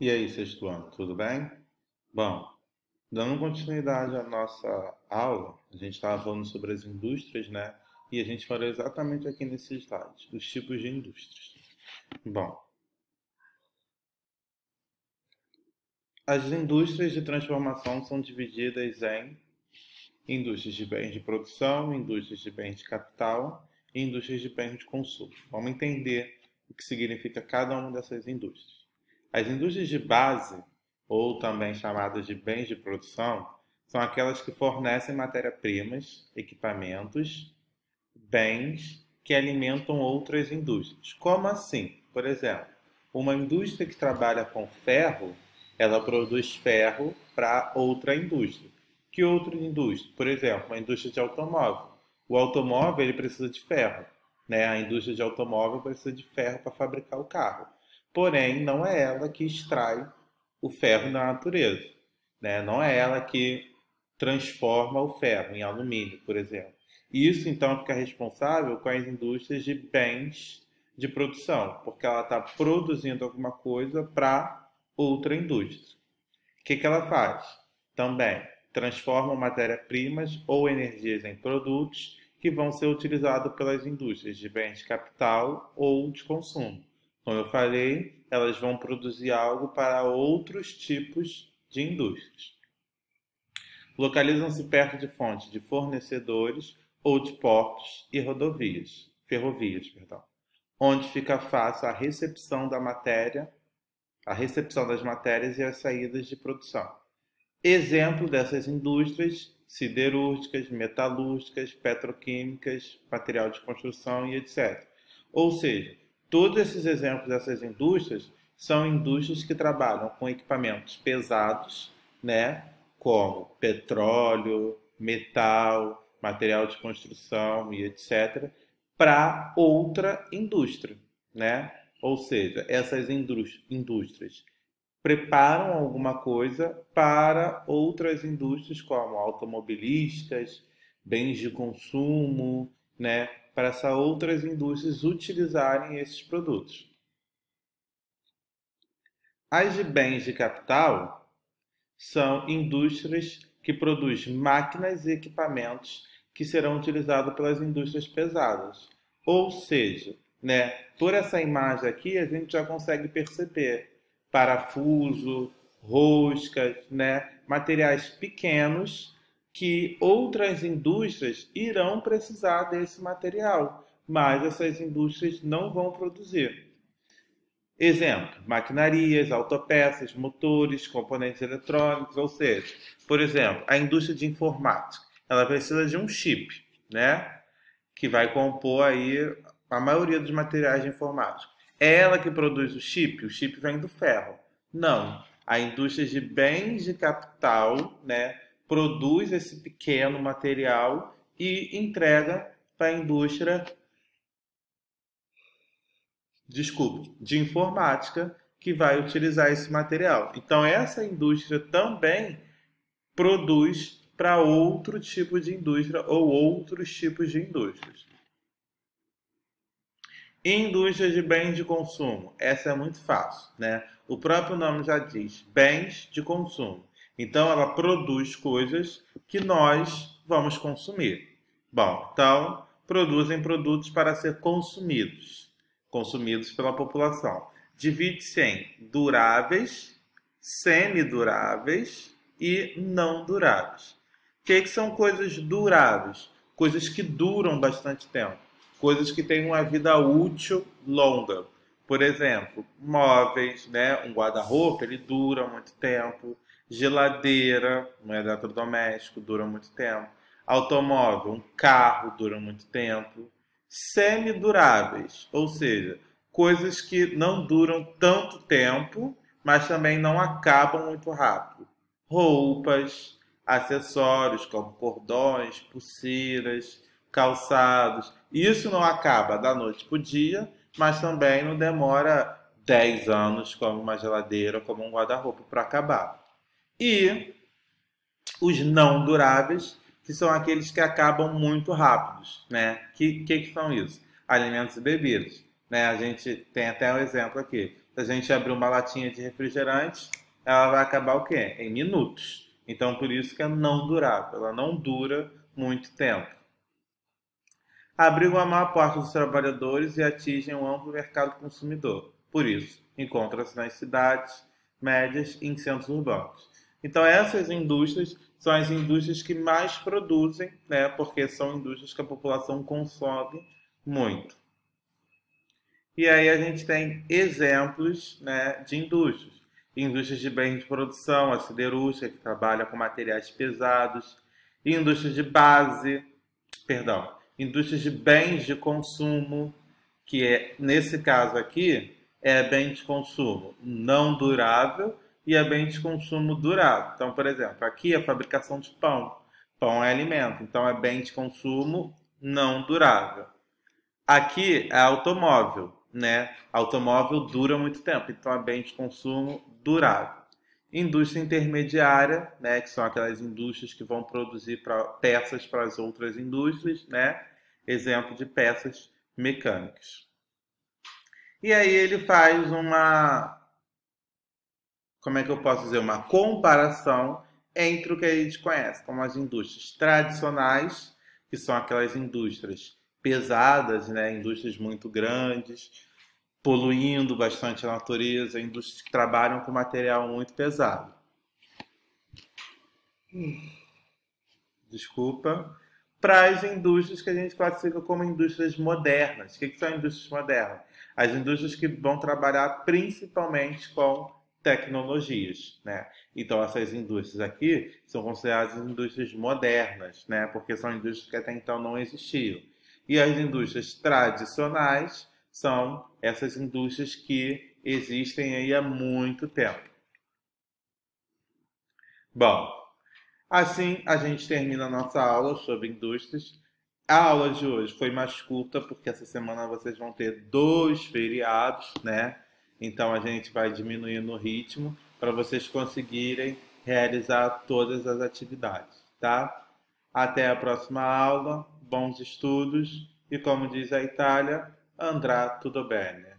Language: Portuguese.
E aí, sexto ano, tudo bem? Bom, dando continuidade à nossa aula, a gente estava falando sobre as indústrias, né? E a gente falou exatamente aqui nesse slide, os tipos de indústrias. Bom, as indústrias de transformação são divididas em indústrias de bens de produção, indústrias de bens de capital e indústrias de bens de consumo. Vamos entender o que significa cada uma dessas indústrias. As indústrias de base, ou também chamadas de bens de produção, são aquelas que fornecem matéria-primas, equipamentos, bens que alimentam outras indústrias. Como assim? Por exemplo, uma indústria que trabalha com ferro, ela produz ferro para outra indústria. Que outra indústria? Por exemplo, uma indústria de automóvel. O automóvel ele precisa de ferro, né? A indústria de automóvel precisa de ferro para fabricar o carro. Porém, não é ela que extrai o ferro da natureza, né? Não é ela que transforma o ferro em alumínio, por exemplo. Isso então fica responsável com as indústrias de bens de produção, porque ela está produzindo alguma coisa para outra indústria. O que ela faz? Também transforma matéria-primas ou energias em produtos que vão ser utilizados pelas indústrias de bens de capital ou de consumo. Como eu falei, elas vão produzir algo para outros tipos de indústrias. Localizam-se perto de fontes de fornecedores ou de portos e rodovias, ferrovias, perdão, onde fica fácil a recepção da matéria, a recepção das matérias e as saídas de produção. Exemplo dessas indústrias: siderúrgicas, metalúrgicas, petroquímicas, material de construção e etc. Ou seja, todos esses exemplos dessas indústrias são indústrias que trabalham com equipamentos pesados, né, como petróleo, metal, material de construção e etc, para outra indústria, né? Ou seja, essas indústrias preparam alguma coisa para outras indústrias como automobilísticas, bens de consumo, né, para essas outras indústrias utilizarem esses produtos. As de bens de capital são indústrias que produzem máquinas e equipamentos que serão utilizados pelas indústrias pesadas. Ou seja, né, por essa imagem aqui a gente já consegue perceber parafuso, roscas, né, materiais pequenos que outras indústrias irão precisar desse material, mas essas indústrias não vão produzir. Exemplo, maquinarias, autopeças, motores, componentes eletrônicos, ou seja, por exemplo, a indústria de informática, ela precisa de um chip, né, que vai compor aí a maioria dos materiais de informática. É ela que produz o chip vem do ferro. Não, a indústria de bens de capital, né, produz esse pequeno material e entrega para a indústria, desculpe, de informática que vai utilizar esse material. Então, essa indústria também produz para outro tipo de indústria ou outros tipos de indústrias. Indústria de bens de consumo. Essa é muito fácil, né? O próprio nome já diz, bens de consumo. Então, ela produz coisas que nós vamos consumir. Bom, então, produzem produtos para ser consumidos, consumidos pela população. Divide-se em duráveis, semiduráveis e não duráveis. O que são coisas duráveis? Coisas que duram bastante tempo, coisas que têm uma vida útil longa. Por exemplo, móveis, né? Um guarda-roupa, ele dura muito tempo. Geladeira, um eletrodoméstico, dura muito tempo. Automóvel, um carro, dura muito tempo. Semiduráveis, ou seja, coisas que não duram tanto tempo, mas também não acabam muito rápido. Roupas, acessórios como cordões, pulseiras, calçados. Isso não acaba da noite para o dia, mas também não demora 10 anos como uma geladeira, como um guarda-roupa para acabar. E os não duráveis, que são aqueles que acabam muito rápidos, né? Que são isso? Alimentos e bebidas, né? A gente tem até um exemplo aqui. Se a gente abrir uma latinha de refrigerante, ela vai acabar o quê? Em minutos. Então, por isso que é não durável. Ela não dura muito tempo. Abrigam a maior parte dos trabalhadores e atingem um amplo mercado consumidor. Por isso, encontra-se nas cidades médias e em centros urbanos. Então, essas indústrias são as indústrias que mais produzem, né, porque são indústrias que a população consome muito. E aí a gente tem exemplos, né, de indústrias. Indústrias de bens de produção, a siderúrgica, que trabalha com materiais pesados, indústrias de base, perdão, indústrias de bens de consumo, que é, nesse caso aqui, é bem de consumo não durável e é bem de consumo durável. Então, por exemplo, aqui é a fabricação de pão. Pão é alimento, então é bem de consumo não durável. Aqui é automóvel, né? Automóvel dura muito tempo, então é bem de consumo durável. Indústria intermediária, né, que são aquelas indústrias que vão produzir peças para as outras indústrias, né? Exemplo de peças mecânicas. E aí ele faz uma, como é que eu posso dizer, uma comparação entre o que a gente conhece como as indústrias tradicionais, que são aquelas indústrias pesadas, né, indústrias muito grandes, poluindo bastante a natureza, indústrias que trabalham com material muito pesado. Desculpa. Para as indústrias que a gente classifica como indústrias modernas. O que são indústrias modernas? As indústrias que vão trabalhar principalmente com tecnologias, né? Então essas indústrias aqui são consideradas indústrias modernas, né? Porque são indústrias que até então não existiam. E as indústrias tradicionais são essas indústrias que existem aí há muito tempo. Bom, assim a gente termina a nossa aula sobre indústrias. A aula de hoje foi mais curta porque essa semana vocês vão ter 2 feriados, né? Então a gente vai diminuindo o ritmo para vocês conseguirem realizar todas as atividades, tá? Até a próxima aula, bons estudos e como diz a Itália, andrà tutto bene.